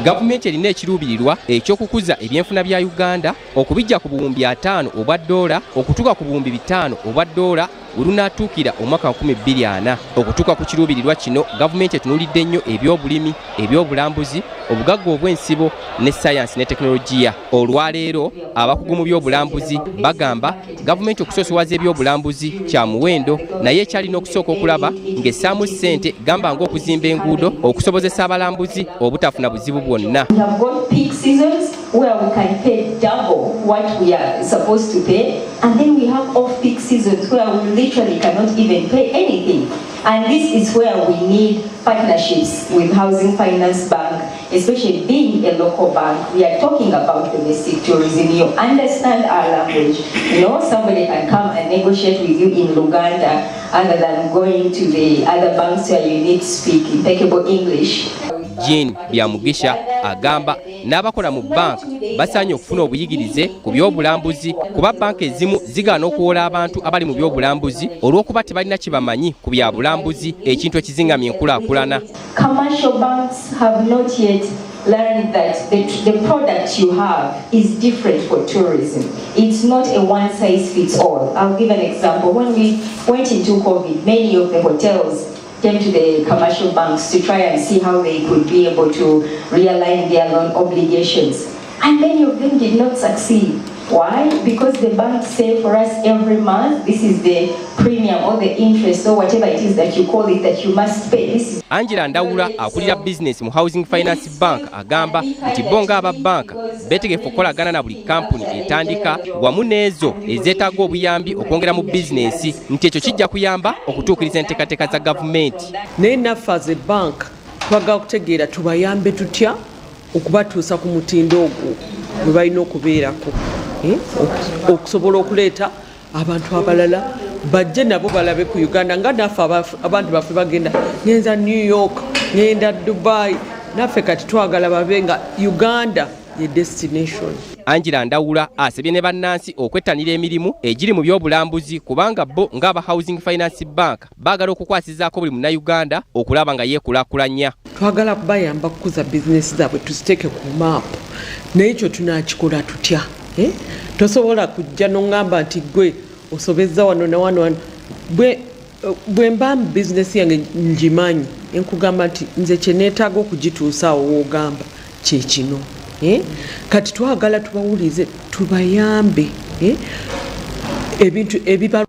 Gavumenti erina ekiruubirirwa ekyokukuza ebyenfuna bya Uganda okubijja ku $5,000 obwa dola okutuuka ku $5,000 obwa dola olunaatuukira omwaka 2040. Okutuuka ku kiruubirirwa kino, gavumenti etunuulidde nnyo ebyobulimi, ebyobulambuzi, obugagga obw'ensibo ne sayansi ne tekinologiya. Olwaleero abakugu mu byobulambuzi bagamba gavumenti okusoosowaza ebyobulambuzi kya muwendo, naye ekyalina okusooka okulaba ng'essaamu ssente gamba ng'okuzimba enguudo okusobozesa abalambuzi obutafuna buzibu bwonna. Where we can pay double what we are supposed to pay, and then we have off-peak seasons where we literally cannot even pay anything. And this is where we need partnerships with Housing Finance Bank, especially being a local bank. We are talking about domestic tourism. You understand our language. You know, somebody can come and negotiate with you in Luganda other than going to the other banks where you need to speak impeccable English. Jean Byamugisha agamba n'abakola mu banka basaanye okufuna obuyigirize ku byobulambuzi kuba banka ezimu zigaana okuwola abantu abali mu byobulambuzi olw'okuba tebalina kibamanyi ku bya bulambuzi, ekintu ekizingamya enkulaakulana. Commercial banks have not yet learned that the product you have is different for tourism. It's not a one-size-fits-all. I'll give an example. When we went into COVID, many of the hotels came to the commercial banks to try and see how they could be able to realign their loan obligations. And many of them did not succeed. Why? Because the banks say for us every month, this is the premium or the interest or whatever it is that you call it that you must pay. This is Angela Ndawula akulira business mu Housing Finance Bank agamba nti bonga aba banka betegefu okukolagana na buli kampuni etandika wamu n'ezo ezeetaaga obuyambi okwongera mu business nti ekyo kijja kuyamba okutuukiriza enteekateeka za gavumenti. Naye naffe as a bank twagala okutegeera tubayambe tutya okubatuusa ku mutindo ogwo gwe balina okubeerako, okusobola okuleeta abantu abalala bajje nabo balabe ku Uganda nga naffe abantu baffe bagenda ngenza New York, ngenda Dubai, naffe kati twagala babe nga Uganda ye destination. Angela Ndawula asebye ne bannansi okwettanira emirimu egiri mu byobulambuzi kubanga bo ng'aba Housing Finance Bank baagala okukwasizaako buli munnayuganda okulaba nga yeekulaakulanya. Twagala kubayamba kukuza bizinesi zaabwe tuziteeke ku maapu, naye ekyo tunaakikola tutya? Tosobola kujja n'oŋŋamba nti gwe osobezza wano na wano. Bwe mba mu bizinesi yange ngimanyi, enkugamba nti nze kye neetaaga okugituusaawo w'ogamba kye kino. Kati twagala tubawulize tubayambe ebintu ebiba